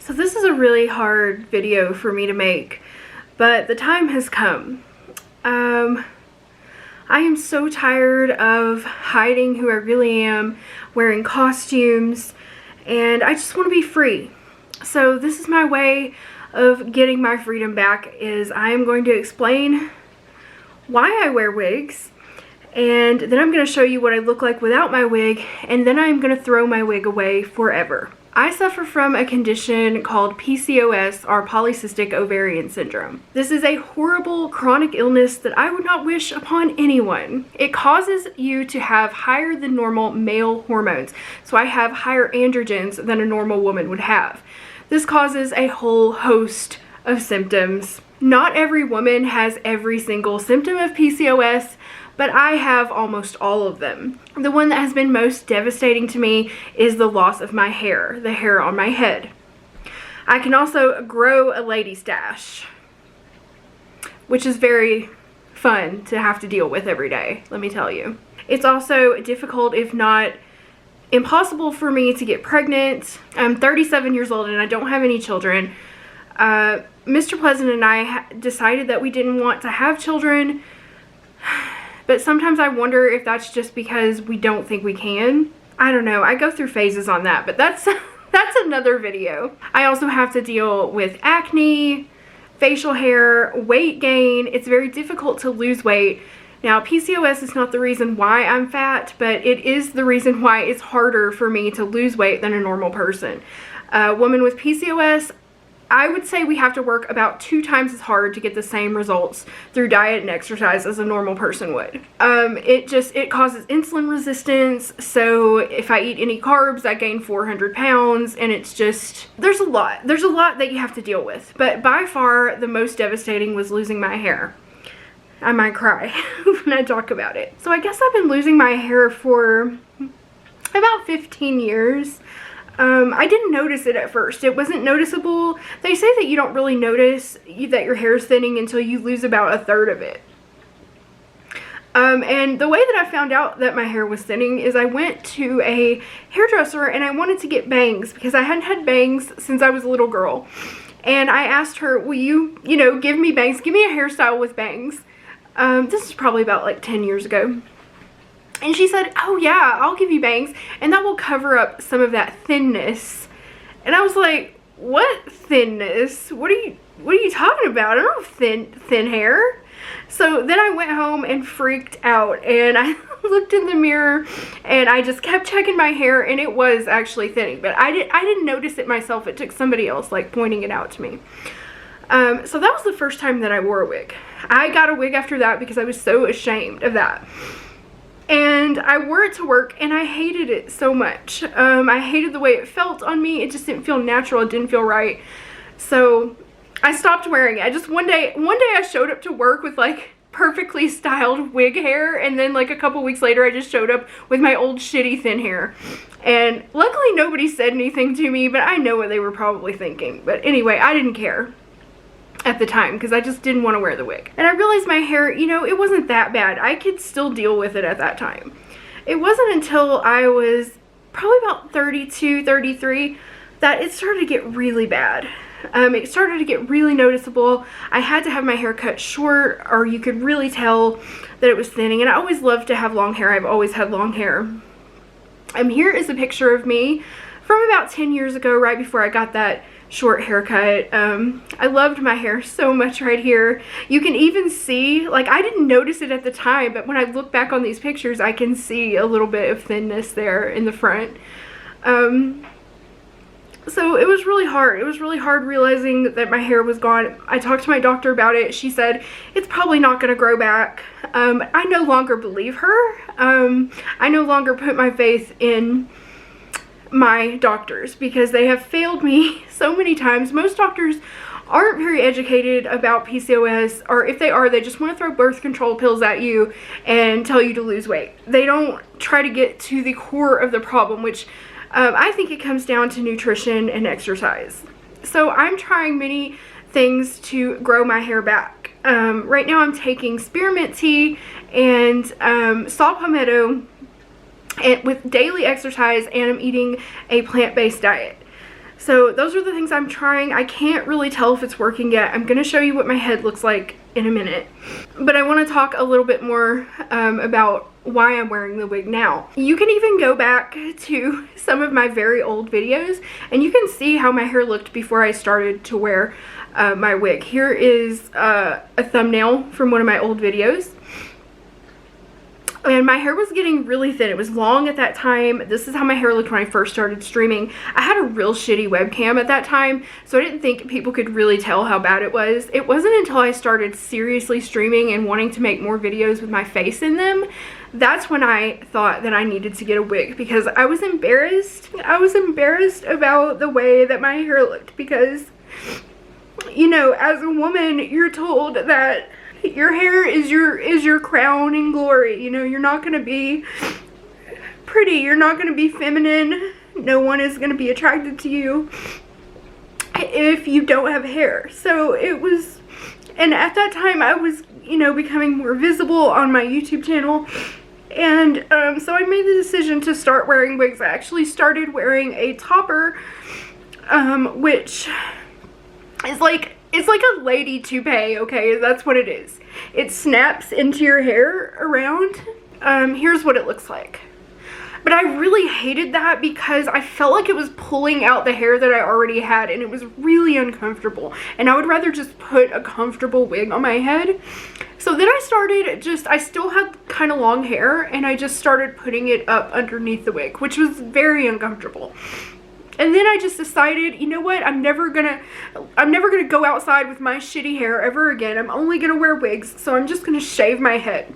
So this is a really hard video for me to make, but the time has come. I am so tired of hiding who I really am, wearing costumes, and I just want to be free. So this is my way of getting my freedom back, is I am going to explain why I wear wigs, and then I'm going to show you what I look like without my wig, and then I'm going to throw my wig away forever. I suffer from a condition called PCOS, or polycystic ovarian syndrome. This is a horrible chronic illness that I would not wish upon anyone. It causes you to have higher than normal male hormones, so I have higher androgens than a normal woman would have. This causes a whole host of symptoms. Not every woman has every single symptom of PCOS, but I have almost all of them. The one that has been most devastating to me is the loss of my hair, the hair on my head. I can also grow a lady stash, which is very fun to have to deal with every day, let me tell you. It's also difficult, if not impossible, for me to get pregnant. I'm 37 years old and I don't have any children. Mr. Pleasant and I decided that we didn't want to have children. But sometimes I wonder if that's just because we don't think we can. I don't know. I go through phases on that, but that's another video. I also have to deal with acne, facial hair, weight gain. It's very difficult to lose weight. Now, PCOS is not the reason why I'm fat, but it is the reason why it's harder for me to lose weight than a normal person. A woman with PCOS, I would say we have to work about 2 times as hard to get the same results through diet and exercise as a normal person would. It causes insulin resistance, so if I eat any carbs, I gain 400 pounds, and it's just, there's a lot that you have to deal with. But by far, the most devastating was losing my hair. I might cry when I talk about it. So I guess I've been losing my hair for about 15 years. I didn't notice it at first. It wasn't noticeable. They say that you don't really notice that your hair is thinning until you lose about 1/3 of it. And the way that I found out that my hair was thinning is I went to a hairdresser and I wanted to get bangs because I hadn't had bangs since I was a little girl. And I asked her, will you, give me bangs, give me a hairstyle with bangs. This is probably about like 10 years ago. And she said, oh yeah, I'll give you bangs, and that will cover up some of that thinness. And I was like, what thinness? What are you talking about? I don't have thin hair. So then I went home and freaked out, and I looked in the mirror and I just kept checking my hair, and it was actually thinning, but I didn't notice it myself. It took somebody else like pointing it out to me. So that was the first time that I wore a wig. I got a wig after that because I was so ashamed of that. And I wore it to work and I hated it so much. I hated the way it felt on me. It just didn't feel natural. It didn't feel right. So I stopped wearing it. One day I showed up to work with like perfectly styled wig hair, and then like a couple weeks later I just showed up with my old shitty thin hair. And luckily nobody said anything to me, but I know what they were probably thinking. But anyway, I didn't care at the time because I just didn't want to wear the wig. And I realized my hair, it wasn't that bad. I could still deal with it at that time. It wasn't until I was probably about 32, 33 that it started to get really bad. It started to get really noticeable. I had to have my hair cut short, or you could really tell that it was thinning. And I always loved to have long hair. I've always had long hair. Here is a picture of me from about 10 years ago, right before I got that short haircut. I loved my hair so much right here. You can even see, like, I didn't notice it at the time, but when I look back on these pictures, I can see a little bit of thinness there in the front. So it was really hard. It was really hard realizing that my hair was gone. I talked to my doctor about it. She said, it's probably not going to grow back. I no longer believe her. I no longer put my faith in my doctors because they have failed me so many times. Most doctors aren't very educated about PCOS, or if they are, they just want to throw birth control pills at you and tell you to lose weight. They don't try to get to the core of the problem, which I think it comes down to nutrition and exercise. So I'm trying many things to grow my hair back. Right now I'm taking spearmint tea and saw palmetto and with daily exercise, and I'm eating a plant-based diet. So those are the things I'm trying. I can't really tell if it's working yet. I'm gonna show you what my head looks like in a minute. But I wanna talk a little bit more about why I'm wearing the wig now. You can even go back to some of my very old videos and you can see how my hair looked before I started to wear my wig. Here is a thumbnail from one of my old videos. And my hair was getting really thin. It was long at that time. This is how my hair looked when I first started streaming. I had a real shitty webcam at that time, so I didn't think people could really tell how bad it was. It wasn't until I started seriously streaming and wanting to make more videos with my face in them, that's when I thought that I needed to get a wig, because I was embarrassed. I was embarrassed about the way that my hair looked, because, you know, as a woman, you're told that your hair is your crown and glory. You know, you're not going to be pretty. You're not going to be feminine. No one is going to be attracted to you if you don't have hair. So it was, and at that time I was, you know, becoming more visible on my YouTube channel. And so I made the decision to start wearing wigs. I actually started wearing a topper, which is like, it's like a lady toupee, okay? That's what it is. It snaps into your hair around. Here's what it looks like. But I really hated that because I felt like it was pulling out the hair that I already had, and it was really uncomfortable. And I would rather just put a comfortable wig on my head. So then I started I still had kind of long hair, and I just started putting it up underneath the wig, which was very uncomfortable. And then I just decided, you know what, I'm never gonna go outside with my shitty hair ever again. I'm only gonna wear wigs, so I'm just gonna shave my head.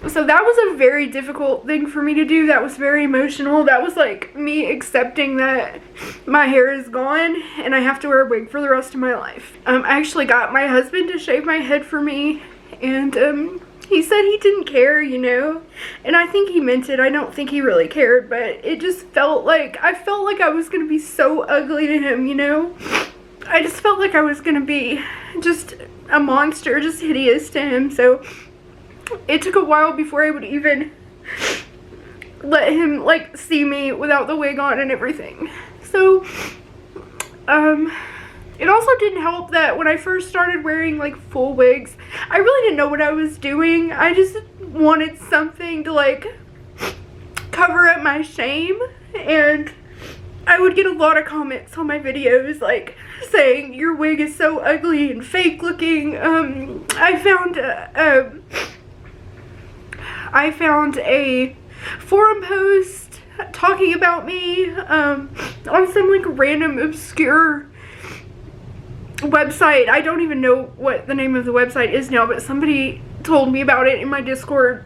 So that was a very difficult thing for me to do. That was very emotional. That was like me accepting that my hair is gone and I have to wear a wig for the rest of my life. I actually got my husband to shave my head for me, and he said he didn't care, you know, and I think he meant it. I don't think he really cared, but it just felt like, I felt like I was gonna be so ugly to him, you know. I just felt like I was gonna be just a monster, just hideous to him. So it took a while before I would even let him like see me without the wig on and everything. So it also didn't help that when I first started wearing like full wigs, I really didn't know what I was doing. I just wanted something to like cover up my shame, and I would get a lot of comments on my videos like saying your wig is so ugly and fake looking. I found a forum post talking about me on some like random obscure website. I don't even know what the name of the website is now, but somebody told me about it in my Discord,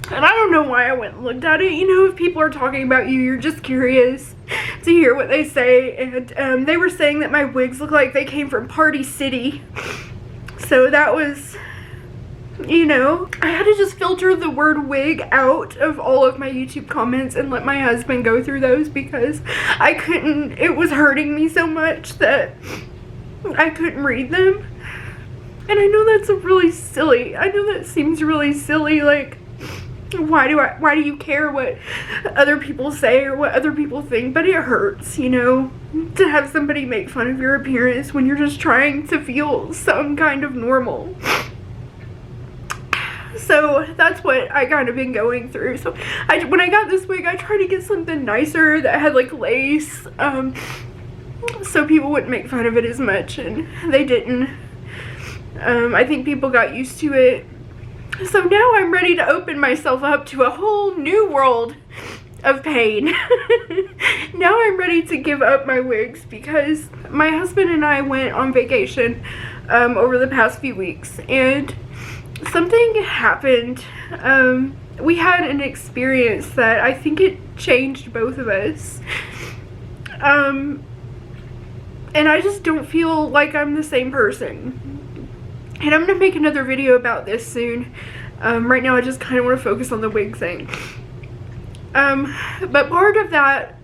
and I don't know why I went and looked at it. You know, if people are talking about you, you're just curious to hear what they say, and they were saying that my wigs look like they came from Party City. So that was, you know, I had to just filter the word wig out of all of my YouTube comments and let my husband go through those, because I couldn't, it was hurting me so much that I couldn't read them. And I know that's really silly. I know that seems really silly, like, why do you care what other people say or what other people think? But it hurts, you know, to have somebody make fun of your appearance when you're just trying to feel some kind of normal. So that's what I kind of been going through. So when I got this wig, I tried to get something nicer that had like lace, so people wouldn't make fun of it as much, and they didn't. I think people got used to it. So now I'm ready to open myself up to a whole new world of pain. Now I'm ready to give up my wigs, because my husband and I went on vacation over the past few weeks, and something happened. We had an experience that I think it changed both of us. And I just don't feel like I'm the same person. And I'm gonna make another video about this soon. Right now I just kind of want to focus on the wig thing. But part of that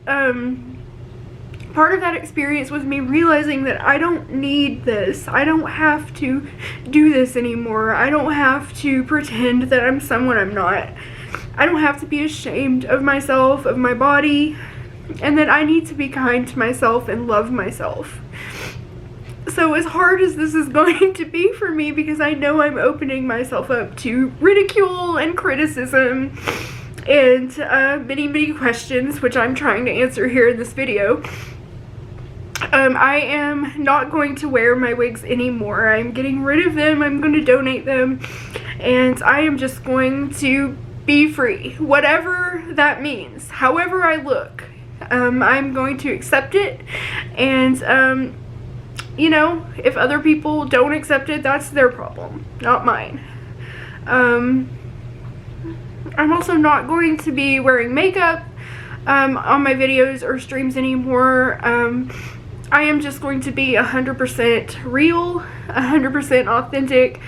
experience was me realizing that I don't need this. I don't have to do this anymore. I don't have to pretend that I'm someone I'm not. I don't have to be ashamed of myself, of my body. and that I need to be kind to myself and love myself. So as hard as this is going to be for me, because I know I'm opening myself up to ridicule and criticism and many questions, which I'm trying to answer here in this video, I am not going to wear my wigs anymore. I'm getting rid of them. I'm going to donate them, and I am just going to be free, whatever that means. However I look, I'm going to accept it, and you know, if other people don't accept it, that's their problem, not mine. I'm also not going to be wearing makeup on my videos or streams anymore. I am just going to be 100% real, 100% authentic,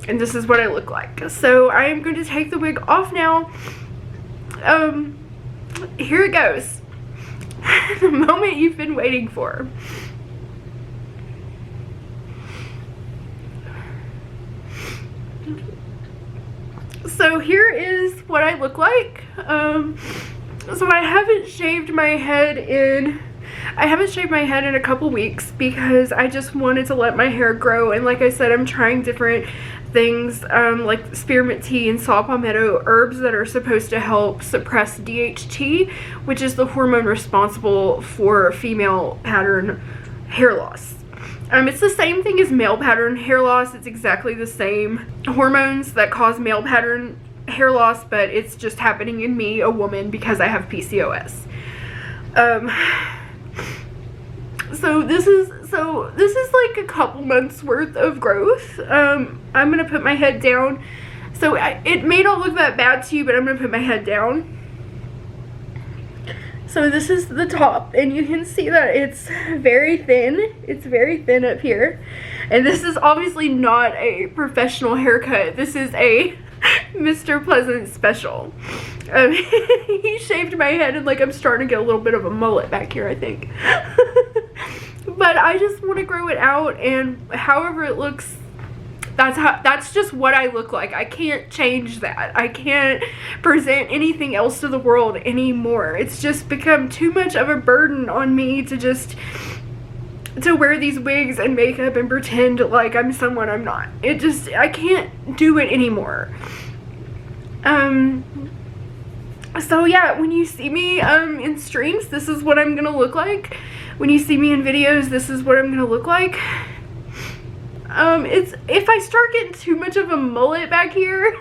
and this is what I look like. So I am going to take the wig off now. Here it goes. The moment you've been waiting for. So here is what I look like. So I haven't shaved my head in a couple weeks because I just wanted to let my hair grow, and like I said, I'm trying different things like spearmint tea and saw palmetto, herbs that are supposed to help suppress DHT, which is the hormone responsible for female pattern hair loss. It's the same thing as male pattern hair loss. It's exactly the same hormones that cause male pattern hair loss, but it's just happening in me, a woman, because I have PCOS. So this is like a couple months worth of growth. I'm gonna put my head down. So it may not look that bad to you, but I'm gonna put my head down. So this is the top, and you can see that it's very thin. It's very thin up here. And this is obviously not a professional haircut. This is a Mr. Pleasant special. He shaved my head, and like I'm starting to get a little bit of a mullet back here, I think. But I just want to grow it out, and however it looks, that's just what I look like. I can't change that. I can't present anything else to the world anymore. It's just become too much of a burden on me to wear these wigs and makeup and pretend like I'm someone I'm not. I can't do it anymore. So yeah, when you see me in streams, this is what I'm gonna look like. When you see me in videos, this is what I'm gonna look like. If I start getting too much of a mullet back here,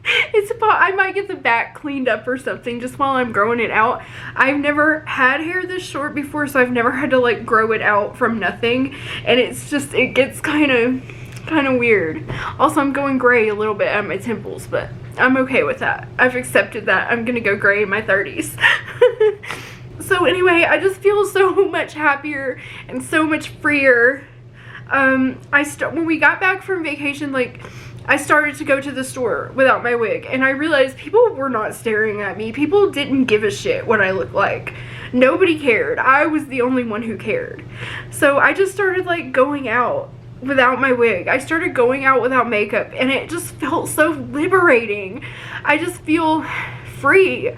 I might get the back cleaned up or something just while I'm growing it out. I've never had hair this short before, so I've never had to like grow it out from nothing, and it gets kind of weird. Also, I'm going gray a little bit at my temples, but I'm okay with that. I've accepted that. I'm gonna go gray in my 30s. So anyway, I just feel so much happier and so much freer. When we got back from vacation, like, I started to go to the store without my wig, and I realized people were not staring at me. People didn't give a shit what I looked like. Nobody cared. I was the only one who cared. So I just started like going out without my wig. I started going out without makeup, and it just felt so liberating. I just feel free.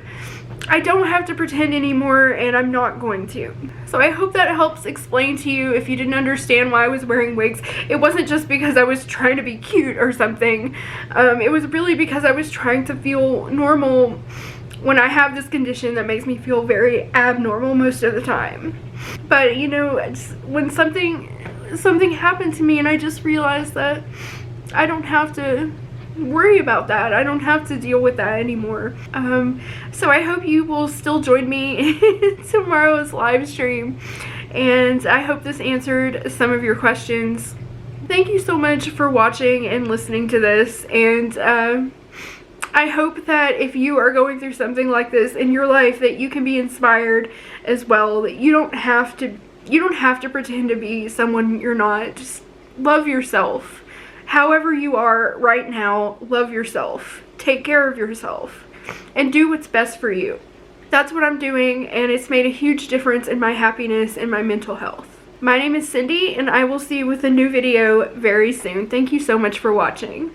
I don't have to pretend anymore, and I'm not going to. So I hope that helps explain to you if you didn't understand why I was wearing wigs. It wasn't just because I was trying to be cute or something. It was really because I was trying to feel normal when I have this condition that makes me feel very abnormal most of the time. But you know, when something happened to me, and I just realized that I don't have to worry about that. I don't have to deal with that anymore. So I hope you will still join me in tomorrow's live stream, and I hope this answered some of your questions. Thank you so much for watching and listening to this, and I hope that if you are going through something like this in your life, that you can be inspired as well, that you don't have to pretend to be someone you're not. Just love yourself. However you are right now, love yourself. Take care of yourself. And do what's best for you. That's what I'm doing, and it's made a huge difference in my happiness and my mental health. My name is Cindy, and I will see you with a new video very soon. Thank you so much for watching.